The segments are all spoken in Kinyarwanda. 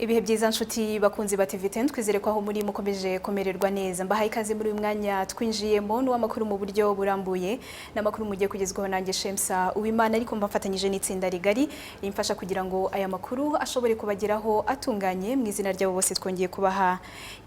Ibihe byiza nshuti bakunzi ba TV10 twizere ko aho muri mukomeje komererwa neza mbahaye ikaze muri uyu mwanya twinjiyemo n'uwamakuru mu buryo burambuye n'amakuru mugiye kugezwaho nanjye Shemsa Uwimana ariko mbafatanyije n'itsinda rigari rimfasha kugira ngo aya makuru ashobore kubageraho atunganye mu izina ryabo bose twongeye kubaha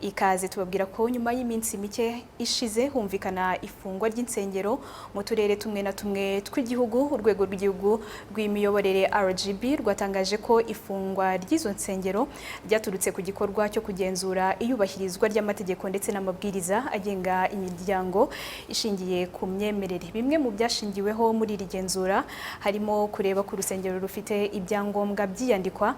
ikaze tubabwira ko nyuma y'iminsi mike ishize humvikana ifungwa ry'insengero mu turere tumwe na tumwe tw'igihugu urwego rw'igihugu rw'imiyoborere RGB rwatangaje ko ifungwa ry'izo nsengero ryaturutse ku gikorwa cyo kugenzura iyubahirizwa ry'amategeko ndetse n'amabwiriza agenga imiryango ishingiye ku myemerere. Bimwe mu byashingiweho muri iri genzura harimo kureba ko urusengero rufite ibyangombwa byiyandikwa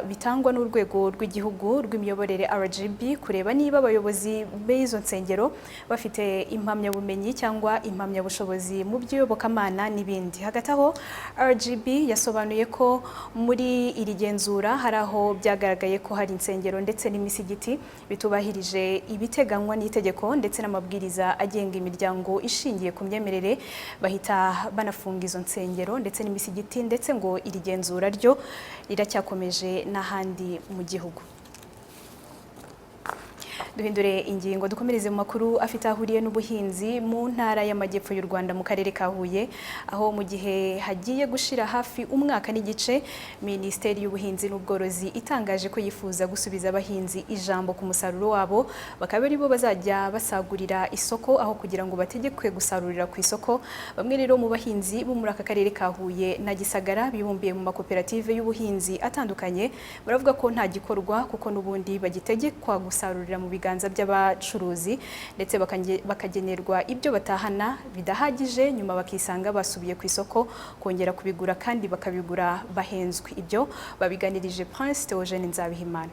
bitangwa n'urwego rw'igihugu rw'imiyoborere RGB, kureba niba abayobozi b'izo nsengero bafite impamyabumenyi cyangwa impamyabushobozi mu by'iyobokamana n'ibindi. Hagati aho RGB yasobanuye ko muri iri genzura hari aho byagaragaye ko hari insengero ndetse n'imisigiti bitubahirije ibiteganywa n'itegeko ndetse n'amabwiriza agenga imiryango ishingiye ku myemerere, bahita banafunga izo nsengero ndetse n'imisigiti, ndetse ngo iri genzura ryo riracyakomeje n'ahandi mu gihugu. Duhindure ingingo dukomereze mu makuru afite ahuriye n'ubuhinzi mu ntara y'amajyepfo y'u Rwanda mu karere ka Huye, aho mu gihe hagiye gushira hafi umwaka n'igice Minisiteri y'Ubuhinzi n'Ubworozi itangaje ko yifuza gusubiza abahinzi ijambo ku musaruro wabo, bakaba ari bo bazajya basagurira isoko aho kugira ngo bategekwe gusarurira ku isoko. Bamwe rero mu bahinzi bo muri aka karere ka Huye na Gisagara bibumbiye mu makoperative y'ubuhinzi atandukanye baravuga ko nta gikorwa kuko n'ubundi bagitegekwa gusarurira mu biganza by'abacuruzi ndetse bakagenerwa ibyo batahana bidahagije, nyuma bakisanga basubiye ku isoko kongera kubigura kandi bakabigura bahenzwe. Ibyo babiganirije Prince Theogene Nzabihimana.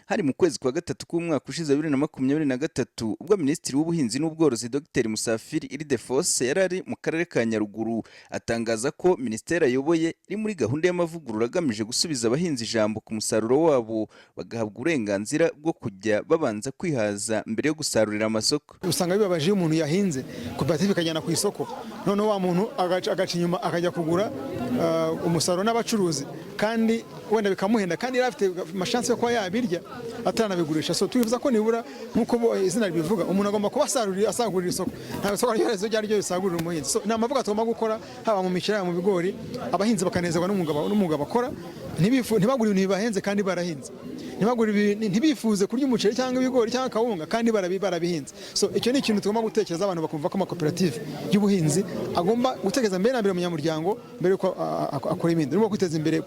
Hari mu kwezi kwa gatatu k'umwaka ushize 2023 ubwo Minisitiri w'Ubuhinzi n'Ubworozi Dr Musafiri Ildefonse yarari mu karere ka Nyaruguru atangaza ko Minisiteri ayoboye iri muri gahunda y'amavugurura agamije gusubiza abahinzi ijambo ku musaruro wabo, bagahabwa uburenganzira bwo kujya babanza kwihaza mbere yo gusarurira amasoko. Usanga bibabaje umuntu yahinze koperative ikajyana ku isoko, none wa muntu agaca inyuma akajya kugura umusaruro n'abacuruzi kandi wenda bikamuhenda kandi afite amashansi yo kuba yabirya atanabigurisha. So twifuza ko nibura nkuko izina ribivuga umuntu agomba kuba asagurira isoko, nta soko ryo ryo risagurira umuhinzi. So namavuga tugomba gukora haba mu mikira mu bigori, abahinzi bakanezerwa n'umugabo bakora, ntibagura ibintu bibahenze kandi barahinze, ntibifuze kurya umuceri cyangwa ibigori cyangwa kawunga kandi barabihinze. So icyo ni ikintu tugomba gutekereza, abantu bakumva ko amakoperative y'ubuhinzi agomba gutekereza mbere na mbere umunyamuryango mbere yuko akora ibindi. Urimo kwiteza imbere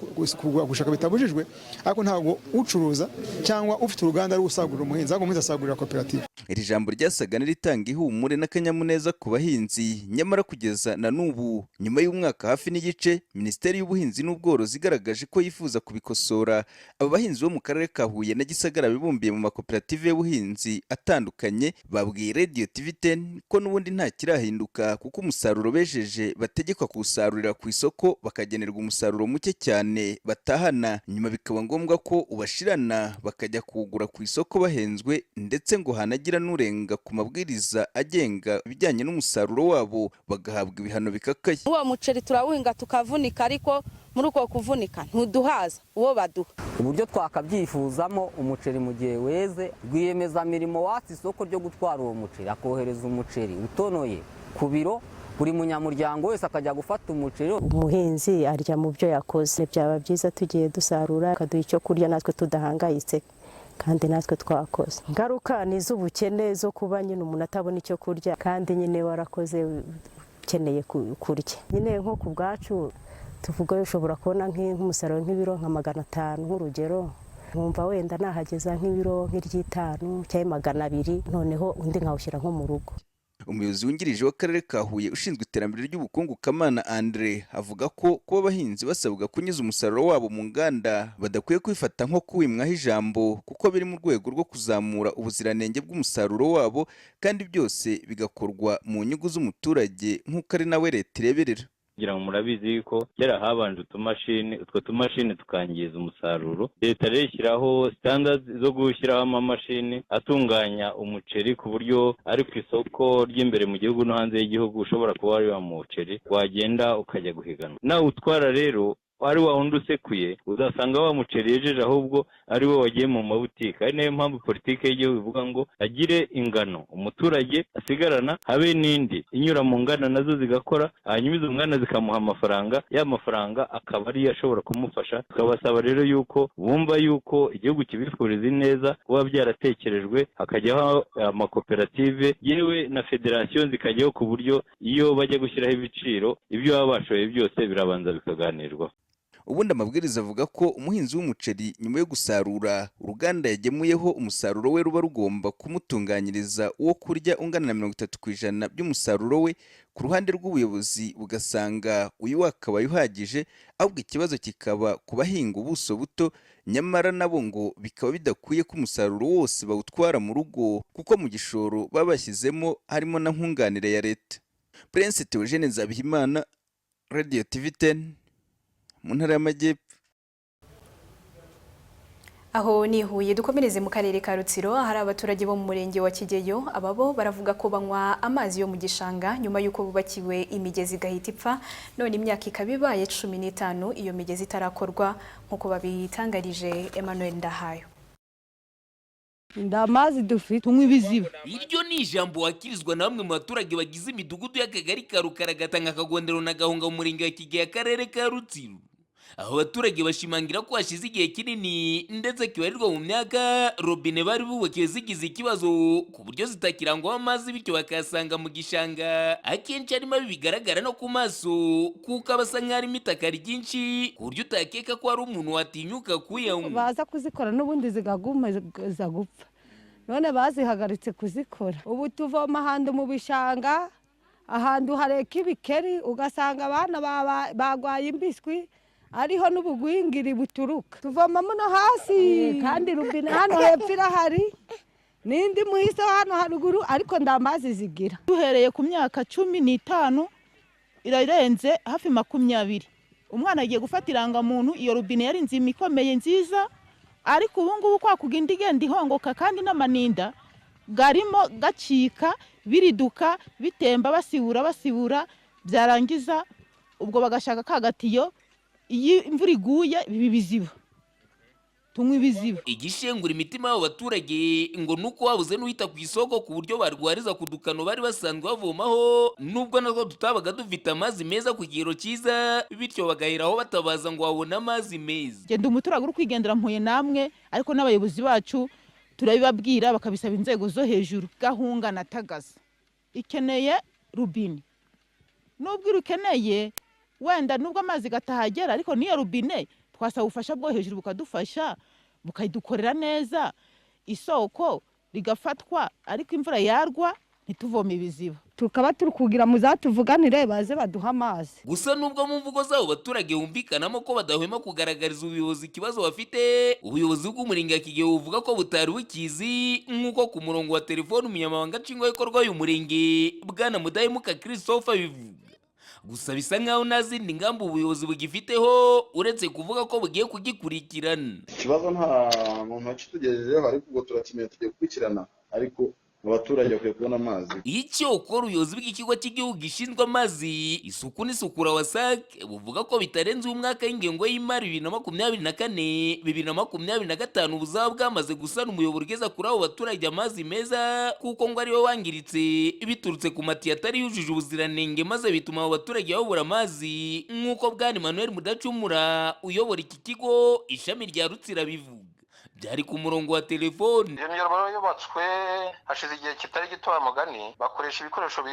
gushaka bitabujijwe, ariko ntabwo ucuruza cyangwa ufite uruganda ari usagurira umuhinzi, ahubwo umuhinzi asagurira koperative. Iri jambo ryasaga n'iritanga ihumure n'akanyamuneza ku bahinzi, nyamara kugeza na n'ubu nyuma y'umwaka hafi n'igice Minisiteri y'Ubuhinzi n'Ubworozi igaragaje ko yifuza kubikosora. Aba bahinzi bo mu karere ka Huye na Gisagara bibumbiye mu makoperative y'ubuhinzi atandukanye babwiye Radio TV10 ko n'ubundi nta kirahinduka, kuko umusaruro bejeje bategekwa kuwusarurira ku isoko bakagenerwa umusaruro muke cyane batahana, nyuma bikaba ngombwa ko ubashirana bakajya kuwugura ku isoko bahenzwe, ndetse ngo hanagira n'urenga ku mabwiriza agenga ibijyanye n'umusaruro wabo bagahabwa ibihano bikakaye. Uwo muceri turawuhinga tukavunika, ariko muri uko kuvunika ntuduhaza uwo baduha. Uburyo twakabyifuzamo umuceri mu gihe weze, rwiyemezamirimo watse isoko ryo gutwara uwo muceri akohereza umuceri utonoye ku biro, buri munyamuryango wese akajya gufata umuceri. Umuhinzi arya mu byo yakoze. Byaba byiza tugiye dusarura akaduha icyo kurya natwe tudahangayitse kandi natwe twakoze. Ingaruka ni iz'ubukene zo kuba nyine umuntu atabona icyo kurya kandi nyine warakoze ukeneye kurya. Nyine nko ku bwacu tuvuga ushobora kubona nk'umusaruro nk'ibiro nka 500 nk'urugero, nkumva wenda nahageza nk'ibiro nk'iry'itanu cyangwa 200, noneho undi nkawushyira nko mu rugo. Umuyobozi wungirije w'akarere ka Huye ushinzwe iterambere ry'ubukungu Kamana Andre avuga ko kuba abahinzi basabwa kunyuza umusaruro wabo mu nganda badakwiye kwifata nko kuwimwaho ijambo, kuko biri mu rwego rwo kuzamura ubuziranenge bw'umusaruro wabo, kandi byose bigakorwa mu nyungu z'umuturage nk'uko ari nawe leta ireberera. kugira ngo murabizi yuko kera habanje utwo tumashini tukangiza umusaruro. Leta rero ishyiraho standards zo gushyiraho amamashini atunganya umuceri ku buryo ari ku isoko ry'imbere mu gihugu no hanze y'igihugu ushobora kuba wari wa muceri wagenda ukajya guhiganwa. Nawe utwara rero ari wa wundi usekuye uzasanga wa muceri yejeje ahubwo ari we wagiye mu mabutike. Ari nayo mpamvu politiki y'igihugu ivuga ngo agire ingano umuturage asigarana, habe n'indi inyura mu ngana nazo zigakora, hanyuma izo ngana zikamuha amafaranga, ya mafaranga akaba ariyo ashobora kumufasha. Tukabasaba rero yuko bumva yuko igihugu kibifuriza neza kuba byaratekerejwe, hakajyaho amakoperative yewe na federasiyo zikajyaho ku buryo iyo bajya gushyiraho ibiciro ibyo baba bashoboye byose birabanza bikaganirwaho. Ubundi amabwiriza avuga ko umuhinzi w'umuceri nyuma yo gusarura uruganda yagemuyeho umusaruro we ruba rugomba kumutunganyiriza uwo kurya ungana na 30% by'umusaruro we. Ku ruhande rw'ubuyobozi bugasanga uyu wakabaye uhagije, ahubwo ikibazo kikaba ku bahinga ubuso buto, nyamara nabo ngo bikaba bidakwiye ko umusaruro wose bawutwara mu rugo kuko mu gishoro baba bashyizemo harimo na nkunganire ya leta. Prince Theogene Nzabihimana, Radio TV10 mu ntara y'Amajyepfo. Aho ni Huye. Dukomereze mu karere ka Rutsiro, hari abaturage bo mu murenge wa Kigeyo. Ababo baravuga ko banywa amazi yo mu gishanga nyuma y'uko bubakiwe imigezi gahita ipfa, none imyaka ikaba ibaye 15 iyo migezi itarakorwa nk'uko babitangarije Emmanuel Ndahayo. Ndamazi dufite tunywa ibiziba. Iryo ni ijambo wakirizwa na bamwe mu baturage bagize imidugudu y'akagari ka Rukaragatanga Kagondero na Gahunga mu murenge wa Kigeyo akarere ka Rutsiro. Aho abaturage bashimangira ko hashize igihe kinini ndetse kibarirwa mu myaka robine bari bubakiye zigize ikibazo ku buryo zitakirangwa amazi, bityo bakasanga mu gishanga akenshi arimo bigaragara no ku maso kuko abasa nk'arimo itaka ryinshi ku buryo utakeka ko ari umuntu watinyuka kuyanywa. Baza kuzikora n'ubundi zigaguma gupfa, none bazihagaritse kuzikora. Ubu tuvoma ahantu mu bishanga, ahantu hareka ibikeri, ugasanga abana bagwaye imbiswi ariho n'ubugwingiri buturuka. Tuvomamo no hasi kandi rubine hano hepfo irahari n'indi muhiso hano haruguru, ariko ndamazi zigira. Duhereye ku myaka 15 irarenze hafi 20, umwana agiye gufata irangamuntu, iyo rubine yari nzima ikomeye nziza, ariko ubu ngubu kwa kugenda igenda ihongoka kandi n'amaninda garimo gacika biriduka bitemba basibura byarangiza ubwo bagashaka kagatiyo. Iyi imvura iguye bibi biziba, tunywa ibiziba. Igishengura imitima y'abo baturage ngo nuko wabuze n'uhita ku isoko ku buryo barwariza ku dukano bari basanzwe bavomaho, nubwo natwo tutabaga dufite amazi meza ku kigero cyiza, bityo bagaheraho batabaza ngo babone amazi meza. Genda umuturage uri kwigendera mpuye namwe, ariko n'abayobozi bacu turabibabwira bakabisaba inzego zo hejuru. Gahunga na Tagaza ikeneye rubine, nubwo irukeneye wenda nubwo amazi gatahagera, ariko niyo rubine twasaba ubufasha bwo hejuru bukadufasha bukayidukorera neza, isoko rigafatwa, ariko imvura yarwa ntituvome ibiziba. Tukaba turi kugira muzatuvuganire baze baduha amazi. Gusa nubwo mu mvugo zabo baturage humvikanamo ko badahwema kugaragariza ubuyobozi ikibazo bafite, ubuyobozi bw'umurenge wa Kigeyo buvuga ko butari bukizi, nk'uko ku murongo wa telefone umunyamabanga nshingwabikorwa y'umurenge Bwana Mudahemuka Christophe bivuga. Gusa bisa nkaho nta zindi ngamba ubuyobozi bugifiteho uretse kuvuga ko bugiye kugikurikirana. Ikibazo nta muntu wakitugejejeho, ariko ubwo turakimenya tugiye gukurikirana, ariko abaturage bakwiye kubona amazi. Icyo ukora ubuyobozi bw'ikigo cy'igihugu gishinzwe amazi, isuku n'isukura WASAC buvuga ko bitarenze umwaka w'ingengo y'imari 2024-2025 buzaba bwamaze gusana umuyoboro ugeza kuri abo baturage amazi meza, kuko ngo ariwe wangiritse biturutse ku matiyo atari yujuje ubuziranenge, maze bituma abo baturage babura amazi, nk'uko Bwana Emmanuel Mudacumura uyobora iki kigo ishami rya Rutsiro bivuga. Byari ku murongo wa telefone. Iyo miyoboro yubatswe hashize igihe kitari gito, mugani bakoresha ibikoresho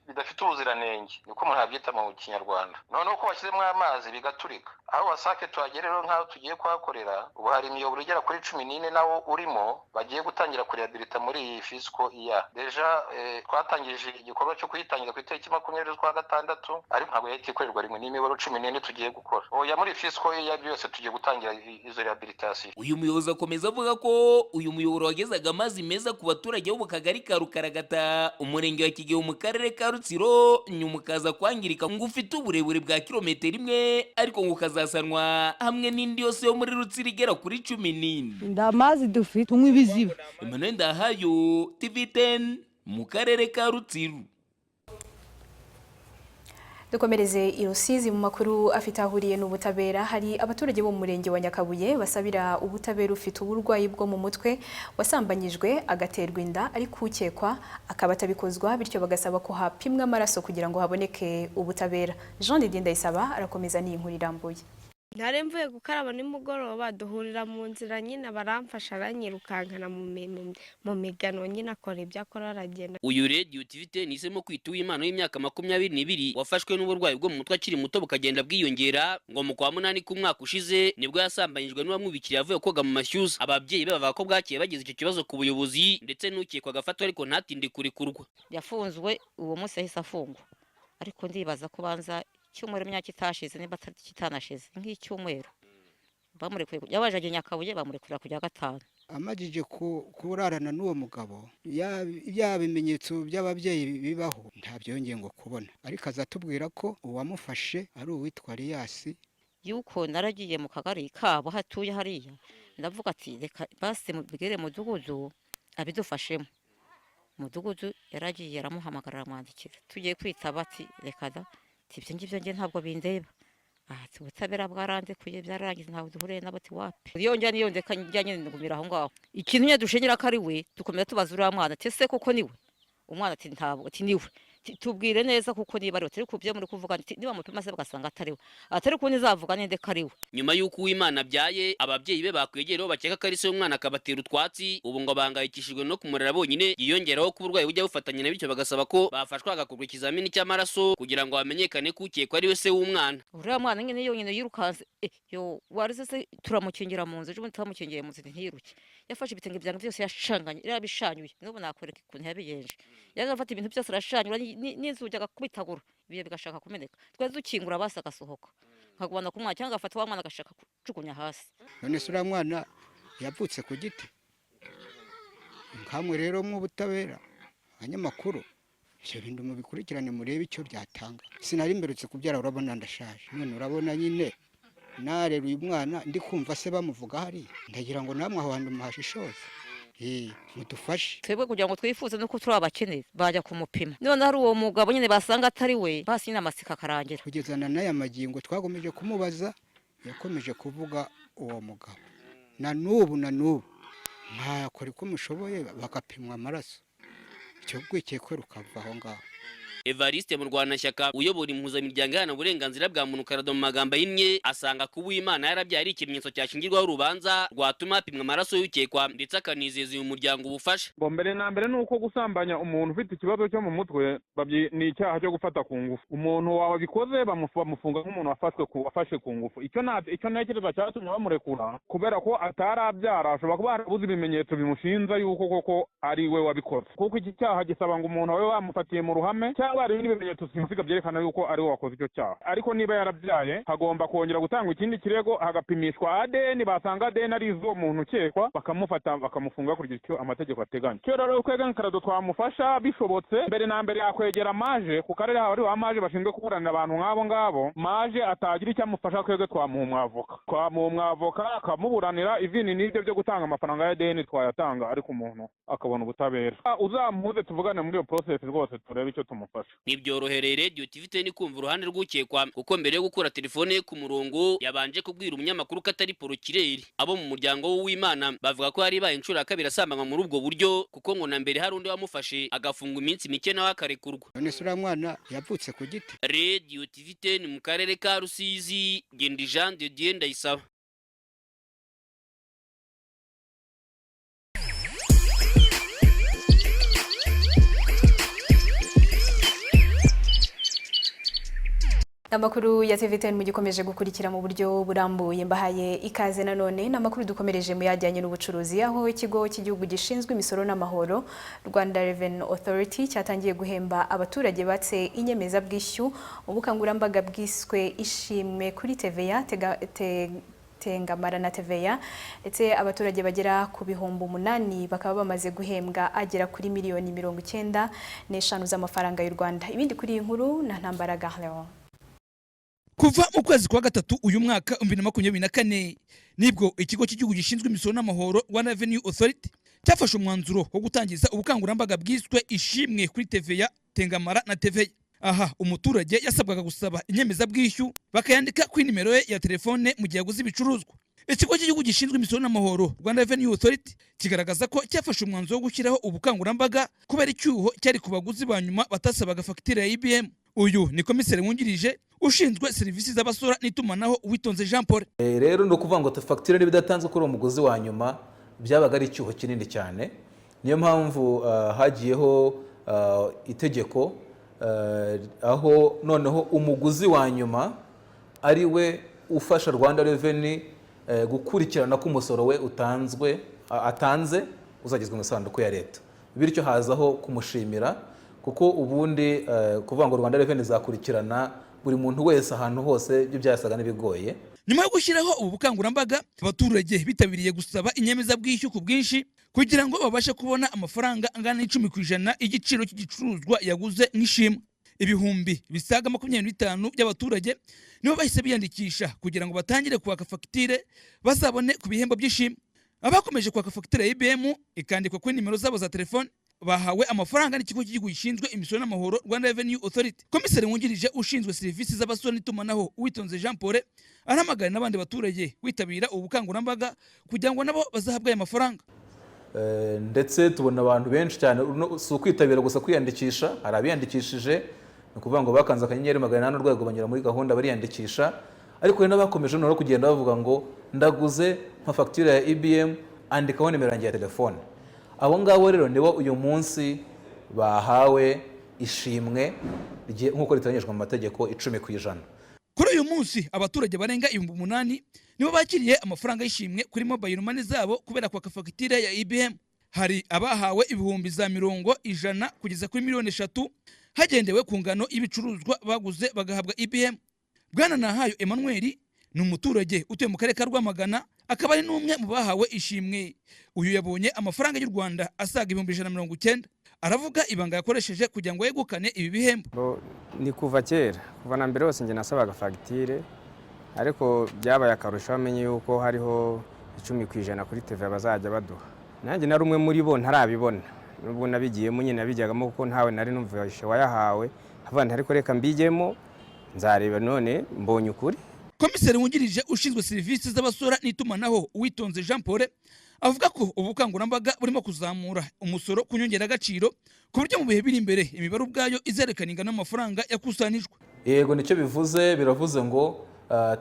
bidafite ubuziranenge, niko umuntu yabyita mu Kinyarwanda. Noneho ko bashyizemo amazi bigaturika. Aho WASAC tuhagera rero nk'aho tugiye kuhakorera, ubu hari imiyoboro igera kuri 14 nawo urimo bagiye gutangira kurehabilita muri iyi fisco iya. Deja twatangije igikorwa cyo kuyitangira ku itariki 20/6, ariko ntabwo yahita ikorerwa rimwe, n'imiyoboro 14 tugiye gukora. Oya muri fisco iya byose tugiye gutangira izo rehabilitation. Uyu muyobozi akomeza avuga ko uyu muyoboro wagezaga amazi meza ku baturage bo mu kagari ka Rukaragata umurenge wa Kigeho mu karere ka Rutsiro nyuma ukaza kwangirika ngo ufite uburebure bwa kilometero 1 ariko ngo ukazasanwa hamwe n'indi yose yo muri Rutsiro igera kuri 14. ndamazi dufite tunywa ibiziba. Emmanuel Ndahayo, TV10 mu karere ka Rutsiro. Dukomereze i Rusizi mu makuru afite ahuriye n'ubutabera. Hari abaturage bo mu murenge wa Nyakabuye basabira ubutabera ufite uburwayi bwo mu mutwe wasambanyijwe agaterwa inda ariko ukekwa akaba atabikozwa, bityo bagasaba ko hapimwa amaraso kugira ngo haboneke ubutabera. Jean Didier Ndayisaba arakomeza n'inkuru irambuye. Nare mvuye gukaraba nimugoroba duhurira mu nzira nyine baramfasha aranyirukankana mu migano nyine akora ibyo akora aragenda. Uyu Radio TV10 nisemo kwita Uwimana w'imyaka 22 wafashwe n'uburwayi bwo mu mutwe akiri muto bukagenda bwiyongera ngo mu kwa munani k'umwaka ushize nibwo yasambanyijwe n'uwamwubikira avuye koga mu mashyuza. Ababyeyi be bavuga ko bwakiye bagize icyo kibazo ku buyobozi ndetse n'ukekwa gafatwa ariko ntatinde kurikurwa. Yafunzwe uwo munsi yahise afungwa, ariko ndibaza ko banza cyumweru myaka itashize niba kitanashize nk'icyumweru bamurekuye yabaje ajya Nyakabuye bamurekura kujya gatanu. Amajije kurarana n'uwo mugabo ya bimenyetso by'ababyeyi bibaho ntabyo yongeye ngo kubona, ariko azatubwira ko uwamufashe ari uwitwa Riyasi. Yuko naragiye mu kagari kabo hatuye hariya ndavuga ati reka basi mubwire mudugudu abidufashemo. Mudugudu yaragiye aramuhamagara aramwandikira tugiye kwitaba ati reka da ibyo ngibyo nge ntabwo bindeba. Ubutabera bwarandekuye byararangiza ntabwo duhuriye nabo ati wapi. Yongera niyondeka njyanye ngumira aho ngaho. Ikintu nye dushenyera ko ari we dukomeza tubaza uriya mwana ati ese koko niwe? Umwana ati ntabwo, ati niwe. Tubwire neza kuko niba ari we, turi kubye muri kuvuga ati niba mupima se bagasanga atari we. Atari ko nizavuga ninde ko ari we. Nyuma y'uko Uwimana byaye ababyeyi be bakwegereho bakeka ko ari se umwana akabatera utwatsi, ubu ngo bangayikishijwe no kumurera bonyine, yiyongeraho ku burwayi bujya bufatanya na bityo bagasaba ko bafashwa agakorwa ikizamini cy'amaraso kugira ngo hamenyekane ko ukekwa ari we se w'umwana. Uriya mwana nyine yonyine yirukanze yo warize se turamukingira mu nzu, ejo turamukingiye mu nzu ntiyiruke. Yafashe ibitenge byange byose yashanganye yarabishanyuye, n'ubu nakwereka ukuntu yabigenje. Yagafata ibintu byose arashanyura n'inzugi agakubitagura ibiye bigashaka kumeneka. Twe dukingura basi agasohoka nkagubana ku mwana cyangwa afata wa mwana agashaka kujugunya hasi. None se uriya mwana yavutse ku giti. Nkamwe rero mu butabera abanyamakuru ibyo bintu mubikurikirane murebe icyo byatanga. Sinari mberutse kubyara, urabona ndashaje, none urabona nyine narera uyu mwana ndi kumva se bamuvuga hari, ndagira ngo namwe aho hantu muhashishoze mudufashe. Twebwe kugira ngo twifuze nuko turi abakeneye bajya kumupima, none hari uwo mugabo nyine basanga atari we basi nyine amasika akarangira. Kugezana n'aya magingo twagomeje kumubaza, yakomeje kuvuga uwo mugabo na n'ubu ntakora uko mushoboye bagapimwa amaraso, icyo gwikekwe rukava aho ngaho. Evariste Murwanashyaka uyobora impuzamiryango ihana uburenganzira bwa muntu Karado mu magambo yimye asanga kuba Uwimana yarabyaye ari ikimenyetso cyashingirwaho urubanza rwatuma apimwa amaraso y'ukekwa ndetse akanizeza uyu muryango ubufasha. Mbere na mbere nuko gusambanya umuntu ufite ikibazo cyo mu mutwe ni icyaha cyo gufata ku ngufu. Umuntu wabikoze bamufunga nk'umuntu wafashe ku ngufu. Icyo ntekereza cyatumye bamurekura kubera ko atarabyara, ashobora kuba harabuze ibimenyetso bimushinja yuko koko ari we wabikoze, kuko iki cyaha gisaba ngo umuntu abe bamufatiye mu ruhame hari ibimenyetso simusiga byerekana yuko ari we wakoze icyo cyaha. Ariko niba yarabyaye hagomba kongera gutanga ikindi kirego, hagapimishwa ADN, basanga ADN ari izo muntu ukekwa bakamufata bakamufunga kuri icyo amategeko ateganya. Cyo rero kwega Karado twamufasha bishobotse, mbere na mbere yakwegera maje ku karere hari wa maje bashinzwe kuburanira abantu ngabo maje atagira icyo amufasha, kwege twamuha umwavoka akamuburanira ivini n'ibyo byo gutanga amafaranga ya ADN twayatanga, ariko umuntu akabona ubutabera. Uzamuze tuvugane muri iyo process rwose turebe icyo tumufasha. Nibyorohereye Radio TV10 kumva uruhande rw'ukekwa kuko mbere yo gukora telefone ku murongo yabanje kubwira umunyamakuru ko atari porokireri. Abo mu muryango w'Uwimana bavuga ko hari baye inshuro kabiri asambanywa muri ubwo buryo, kuko ngo na mbere hari undi wamufashe agafungwa iminsi mike nawe akarekurwa. None se uriya mwana yavutse ku giti. Radio TV10 mu karere ka Rusizi, Gendi Jean de Dieu Ndayisaba. Amakuru ya TV10 mugikomeje gukurikira mu buryo burambuye, mbahaye ikaze nanone n'amakuru dukomereje mu yajyanye n'ubucuruzi, aho ikigo cy'igihugu gishinzwe imisoro n'amahoro Rwanda Revenue Authority cyatangiye guhemba abaturage batse inyemeza bwishyu. Ubukangurambaga bwiswe ishimwe kuri TVA Tengamara na TVA ndetse abaturage bagera ku bihumbi 8 bakaba bamaze guhembwa agera kuri miliyoni 95 z'amafaranga y'u Rwanda. Ibindi kuri inkuru na Ntambara Garleon. Kuva mu kwezi kwa gatatu uyu mwaka 2024 nibwo ikigo cy'igihugu gishinzwe imisoro n'amahoro Rwanda Revenue Authority cyafashe umwanzuro wo gutangiza ubukangurambaga bwiswe ishimwe kuri TVA, Tengamara na TVA. Aha umuturage yasabwaga gusaba inyemezabwishyu bakayandika kuri nimero ye ya telefone mu gihe yaguze ibicuruzwa. Ikigo cy'igihugu gishinzwe imisoro n'amahoro Rwanda Revenue Authority kigaragaza ko cyafashe umwanzuro wo gushyiraho ubukangurambaga kubera icyuho cyari ku baguzi ba nyuma batasabaga fagitire ya IBM. Uyu ni komiseri wungirije ushinzwe serivisi z'abasora n'itumanaho Uwitonze Jean Paul. Rero no kuvuga ngo fagitire nibidatanzwe kuri umuguzi wa nyuma byabaga ari icyuho kinini cyane. Niyo mpamvu hagiyeho itegeko aho noneho umuguzi wa nyuma ari we ufasha Rwanda Revenue gukurikirana ko umusoro we atanze uzagizwe mu sanduku ya leta. Bityo hazaho kumushimira kuko ubundi kuvuga ngo Rwanda Revenue zakurikirana buri muntu wese ahantu hose ibyo byasaga n'ibigoye. Nyuma yo gushyiraho ubu bukangurambaga abaturage bitabiriye gusaba inyemezabwishyu ku bwinshi kugira ngo babashe kubona amafaranga angana n'10% igiciro cy'igicuruzwa yaguze nk'ishimwe. Ibihumbi bisaga 25 by'abaturage nibo bahise biyandikisha kugira ngo batangire kwaka fagitire bazabone ku bihembo by'ishimwe. Abakomeje kwaka fagitire ya IBM ikandikwa kuri nimero zabo za telefone bahawe amafaranga n'ikigo cy'igihugu gishinzwe imisoro n'amahoro Rwanda Revenue Authority. Komiseri wungirije ushinzwe serivisi z'abasora n'itumanaho Uwitonze Jean Paul aramagana n'abandi baturage kwitabira ubukangurambaga kugira ngo nabo bazahabwe aya mafaranga. Ndetse tubona abantu benshi cyane si ukwitabira gusa kwiyandikisha, hari abiyandikishije ni ukuvuga ngo bakanze akanyenyeri 800 urwego banyura muri gahunda bariyandikisha, ariko hari n'abakomeje no kugenda bavuga ngo ndaguze nka fagitire ya IBM andikaho nimero yanjye ya telefone. Abo ngabo rero nibo uyu munsi bahawe ishimwe nk'uko riteganyijwe mu mategeko 10%. Kuri uyu munsi abaturage barenga 8,000 nibo bakiriye amafaranga y'ishimwe kuri mobile money zabo kubera kwa fagitire ya IBM. Hari abahawe ibihumbi za 100 kugeza kuri 3 hagendewe ku ngano y'ibicuruzwa baguze bagahabwa IBM. Bwana Nahayo Emmanuel ni umuturage utuye mu karere ka Rwamagana akaba ari n'umwe mu bahawe ishimwe. Uyu yabonye amafaranga y'u Rwanda asaga 190. Aravuga ibanga yakoresheje kugira ngo yegukane ibi bihembo. Ni kuva kera, kuva na mbere hose nge nasabaga fagitire, ariko byabaye akarusho amenye yuko hariho 10% kuri TV bazajya baduha. Nanjye nari umwe muri bo ntarabibona. Nubwo nabigiyemo nyine nabijyagamo kuko ntawe nari numvishe wayahawe. Havandi ariko reka mbijyemo nzareba none mbonye ukuri. Komiseri wungirije ushinzwe serivisi z'abasora n'itumanaho Uwitonze Jean Paul avuga ko ubukangurambaga burimo kuzamura umusoro ku nyongeragaciro ku buryo mu bihe biri imbere imibare ubwayo izerekana ingano y'amafaranga yakusanijwe. Yego nicyo biravuze ngo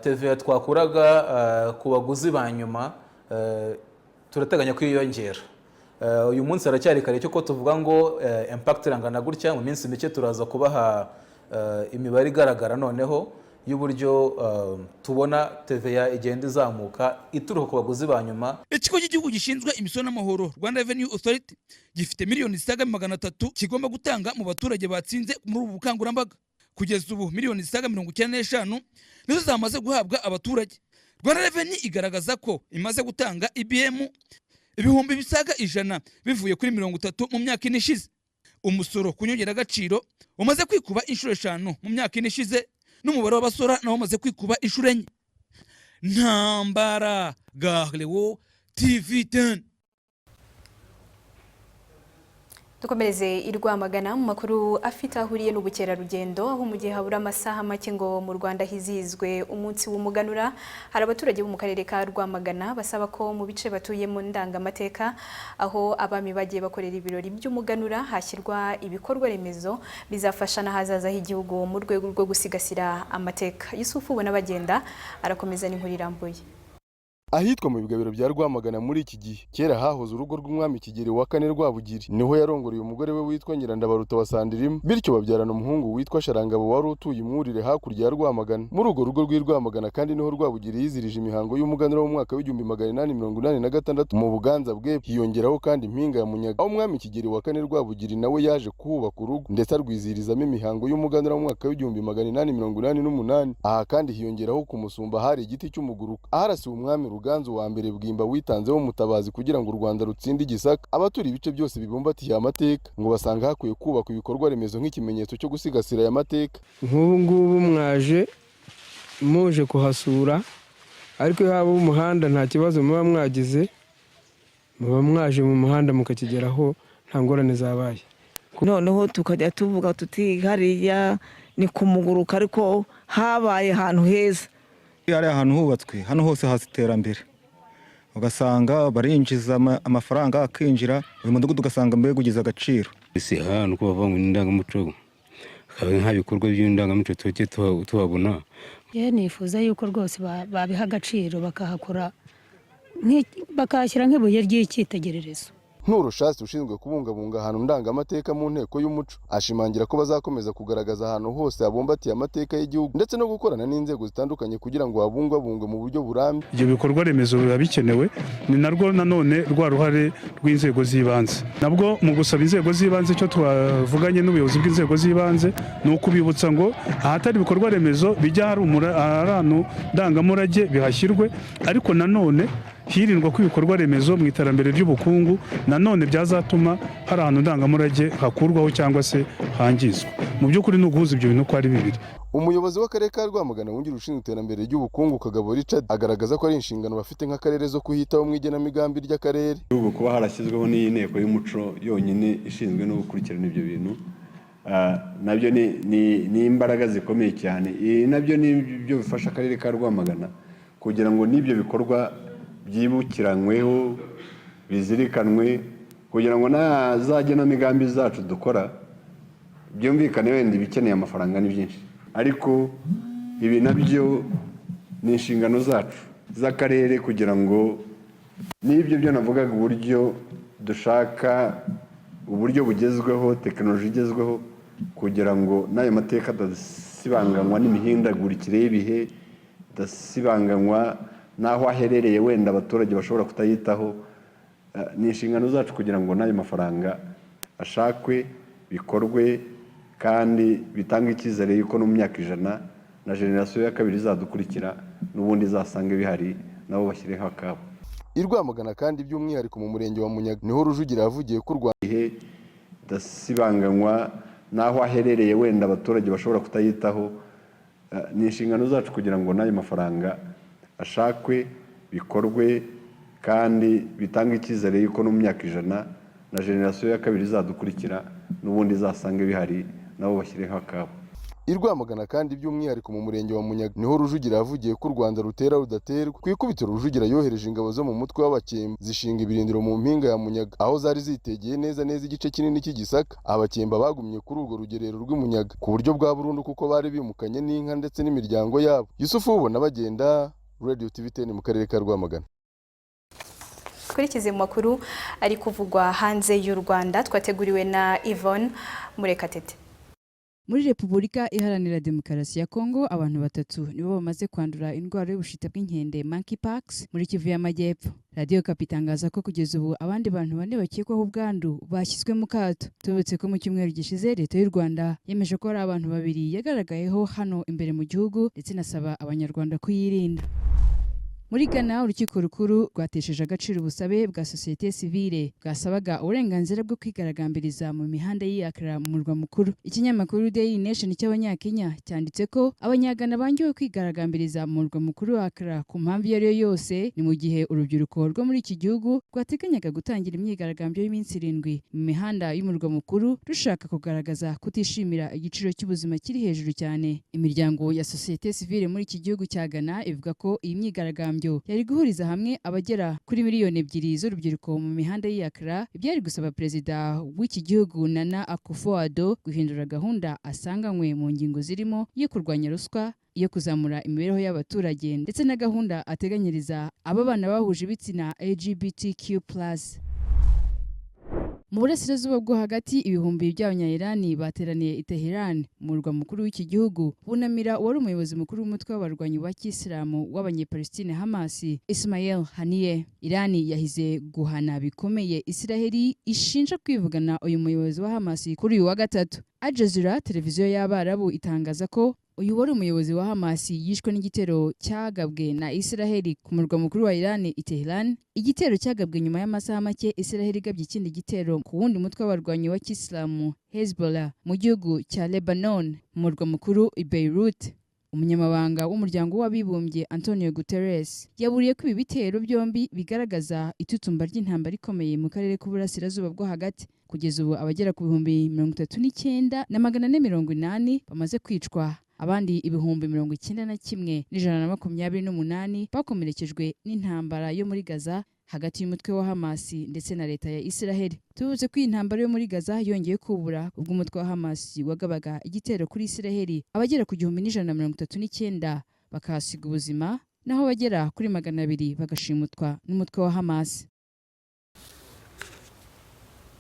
TVA twakuraga ku baguzi ba nyuma turateganya kwiyongera. Uyu munsi aracyari kare cyo ko tuvuga ngo impact irangana gutya, mu minsi mike turaza kubaha imibare igaragara noneho y'uburyo tubona TVA igenda izamuka ituruka ku baguzi ba nyuma. Ikigo cy'igihugu gishinzwe imisoro n'amahoro Rwanda Revenue Authority gifite miliyoni zisaga 300 kigomba gutanga mu baturage batsinze muri ubu bukangurambaga. Kugeza ubu miliyoni zisaga 95 nizo zamaze guhabwa abaturage. Rwanda Revenue igaragaza ko imaze gutanga IBM ibihumbi bisaga 100 bivuye kuri 30 mu myaka ine ishize. Umusoro ku nyongeragaciro umaze kwikuba inshuro 5 mu myaka ine ishize, n'umubare w'abasora nawo umaze kwikuba inshuro 4. Ntambara Garlewo TV10. Dukomereze i Rwamagana mu makuru afite ahuriye n'ubukerarugendo, aho mu gihe habura amasaha make ngo mu Rwanda hizizwe umunsi w'umuganura. Hari abaturage bo mu karere ka Rwamagana basaba ko mu bice batuyemo ndangamateka aho abami bagiye bakorera ibirori by'umuganura hashyirwa ibikorwa remezo bizafasha n'ahazaza h'igihugu mu rwego rwo gusigasira amateka. Yusufu ubona bagenda arakomeza n'inkuru irambuye. ahitwa mu bigabiro bya Rwamagana muri iki gihe. Kera hahoze urugo rw'umwami Kigeli wa kane Rwabugiri, niho yarongoreye umugore we witwa Nyirandabaruta wa Sandirima, bityo babyarana umuhungu witwa Sharangabo wari utuye imwurire hakurya ya Rwamagana. Muri urwo rugo rw'i Rwamagana kandi niho Rwabugiri yizirije imihango y'umuganura wo mu mwaka w'1886 mu Buganza bwe. Hiyongeraho kandi impinga ya Munyaga, aho umwami Kigeli wa kane Rwabugiri nawe yaje kuhubaka urugo ndetse arwizihirizamo imihango y'umuganura mu mwaka w'1888. Aha kandi hiyongeraho ku Musumba hari igiti cy'umuguruka aharasiwe umwami Ruganzu wa mbere Bwimba witanzeho mutabazi kugira ngo u Rwanda rutsinde Gisaka. Abaturi ibice byose bibumbatiye amateka ngo basanga hakwiye kubakwa ibikorwa remezo nk'ikimenyetso cyo gusigasira aya mateka. Nk'ubu ngubu muje kuhasura, ariko haba umuhanda nta kibazo muba mwagize, muba mwaje mu muhanda mukakigeraho nta ngorane zabaye. Noneho tukajya tuvuga tuti hariya ni ku muguruka, ariko habaye ahantu heza. Hari ahantu hubatswe, hano hose hasi iterambere, ugasanga barinjiza amafaranga akinjira, uyu mudugudu ugasanga mbega ugize agaciro. Ese ahantu ko bava mu ndangamuco, nka bikorwa by'indangamuco tujye tuhabona. Nifuza yuko rwose babiha agaciro bakahakora, bakahashyira nk'ibuye ry'icyitegererezo. Nturushasi ushinzwe kubungabunga ahantu ndangamateka mu nteko y'umuco ashimangira ko bazakomeza kugaragaza ahantu hose habumbatiye amateka y'igihugu ndetse no gukorana n'inzego zitandukanye kugira ngo habungwabungwe mu buryo burambye. Ibyo bikorwa remezo biba bikenewe, ni narwo nanone rwa ruhare rw'inzego z'ibanze. Nabwo mu gusaba inzego z'ibanze, icyo twavuganye n'ubuyobozi bw'inzego z'ibanze ni ukubibutsa ngo ahatari ibikorwa remezo bijya hari ahantu ndangamurage bihashyirwe, ariko nanone hirindwa ko ibikorwa remezo mu iterambere ry'ubukungu nanone byazatuma hari ahantu ndangamurage hakurwaho cyangwa se hangizwa. Mu by'ukuri ni uguhuza ibyo bintu ko ari bibiri. Umuyobozi w'akarere ka Rwamagana wungirije ushinzwe iterambere ry'ubukungu Kagabo Richard agaragaza ko ari inshingano bafite nk'akarere zo kuhitaho mu igenamigambi ry'akarere. Kuba harashyizweho n'iyi nteko y'umuco yonyine ishinzwe no gukurikirana ibyo bintu, nabyo ni imbaraga zikomeye cyane. Nabyo ni byo bifasha akarere ka Rwamagana kugira ngo n'ibyo bikorwa byibukiranyweho, bizirikanwe, kugira ngo na za genamigambi zacu dukora byumvikane. Wenda ibikeneye amafaranga ni byinshi, ariko ibi nabyo ni inshingano zacu z'akarere kugira ngo n'ibyo byo navugaga, uburyo dushaka uburyo bugezweho, tekinoloji igezweho, kugira ngo n'ayo mateka adasibanganywa n'imihindagurikire y'ibihe, adasibanganywa n'aho aherereye wenda abaturage bashobora kutayitaho. Ni inshingano zacu kugira ngo n'ayo mafaranga ashakwe, bikorwe, kandi bitanga icyizere yuko no mu myaka 100 na generasiyo ya kabiri izadukurikira n'ubundi zasange bihari nabo bashyireho akabo. I Rwamagana kandi by'umwihariko mu murenge wa Munyaga niho Rujugira yavugiye ko Rwanda dasibanganywa n'aho aherereye wenda abaturage bashobora kutayitaho. Ni inshingano zacu kugira ngo n'ayo mafaranga ashakwe, bikorwe, kandi bitanga icyizere yuko no mu myaka 100 na generasiyo ya kabiri izadukurikira n'ubundi zasange bihari nabo bashyireho akabo. I Rwamagana kandi by'umwihariko mu murenge wa Munyaga niho Rujugira yavugiye ko u Rwanda rutera rudaterwa. Ku ikubitiro Rujugira yohereje ingabo zo mu mutwe w'abakemba zishinga ibirindiro mu mpinga ya Munyaga, aho zari zitegeye neza igice kinini cy'Igisaka. Abakemba bagumye kuri urwo rugerero rw'Imunyaga ku buryo bwa burundu kuko bari bimukanye n'inka ndetse n'imiryango yabo. Yusufu ubona bagenda, Radio TV10 mu karere ka Rwamagana. Kurikize mu makuru ari kuvugwa hanze y'u Rwanda twateguriwe na Yvonne Murekatete. Muri Repubulika Iharanira Demokarasi ya Kongo, abantu 3 nibo bamaze kwandura indwara y'ubushita bw'inkende monkeypox muri Kivu y'Amajyepfo. Radio Okapi itangaza ko kugeza ubu abandi bantu 4 bakekwaho ubwandu bashyizwe mu kato. Tubutse ko mu cyumweru gishize Leta y'u Rwanda yemeje ko hari abantu 2 yagaragayeho hano imbere mu gihugu ndetse nasaba abanyarwanda kuyirinda. Muri Ghana, urukiko rukuru rwatesheje agaciro ubusabe bwa societe civile bwasabaga uburenganzira bwo kwigaragambiriza mu mihanda y'Accra mu murwa mukuru. Ikinyamakuru Daily Nation cy'Abanyakenya cyanditse ko Abanyagana bangiwe kwigaragambiriza mu murwa mukuru wa Accra ku mpamvu iyo ari yo yose, ni mu gihe urubyiruko rwo muri iki gihugu rwateganyaga gutangira imyigaragambyo y'iminsi 7 mu mihanda y'umurwa mukuru rushaka kugaragaza kutishimira igiciro cy'ubuzima kiri hejuru cyane. Imiryango ya societe civile muri iki gihugu cya Ghana ivuga ko iyi myigaragambyo myigaragambyo yari guhuriza hamwe abagera kuri miliyoni 2 z'urubyiruko mu mihanda y'Accra ibyari gusaba perezida w'iki gihugu Nana Akufo-Addo guhindura gahunda asanganywe mu ngingo zirimo yo kurwanya ruswa, iyo kuzamura imibereho y'abaturage ndetse na gahunda ateganyiriza aba bana bahuje ibitsina LGBTQ+. Mu burasirazuba bwo hagati ibihumbi by'abanya-Irani bateraniye i Tehran mu murwa mukuru w'iki gihugu bunamira wari umuyobozi mukuru w'umutwe w'abarwanyi wa Kisilamu w'abanyepalestine Hamas Ismail Haniyeh. Irani yahize guhana bikomeye Israeli ishinja kwivugana uyu muyobozi wa Hamas kuri uyu wa gatatu. Al Jazeera, televiziyo y'Abarabu, itangaza ko uyu wari umuyobozi wa Hamas yishwe n'igitero cyagabwe na Israeli ku murwa mukuru wa Iran i Tehran. Igitero cyagabwe nyuma y'amasaha make Israeli igabye ikindi gitero ku wundi mutwe w'abarwanyi wa Kisilamu Hezbollah mu gihugu cya Lebanon mu murwa mukuru i Beirut. Umunyamabanga w'umuryango w'abibumbye Antonio Guterres yaburiye ko ibi bitero byombi bigaragaza itutumba ry'intambara ikomeye mu karere k'uburasirazuba bwo hagati. Kugeza ubu abagera ku bihumbi 39,480 bamaze kwicwa, abandi ibihumbi 91,128 bakomerekejwe n'intambara yo muri Gaza hagati y'umutwe wa Hamas ndetse na leta ya Israeli. Tuvuze ko intambara yo muri Gaza yongeye kubura ubwo umutwe wa Hamas wagabaga igitero kuri Israeli, abagera ku 1,139 bakahasiga ubuzima, naho bagera kuri 200 bagashimutwa n'umutwe wa Hamas.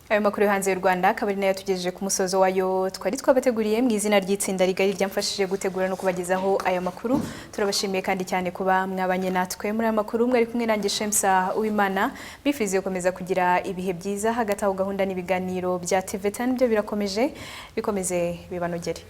Ayo makuru hanze y'u Rwanda akaba ari nayo tugejeje ku musozo wayo twari twabateguriye mu izina ry'itsinda rigari ryamfashije gutegura no kubagezaho aya makuru. Turabashimiye kandi cyane kuba mwabanye natwe muri aya makuru. Mwari kumwe nanjye Shemsa Uwimana, bifuza gukomeza kugira ibihe byiza hagati aho gahunda n'ibiganiro bya TV10 byo birakomeje, bikomeze bibanogere.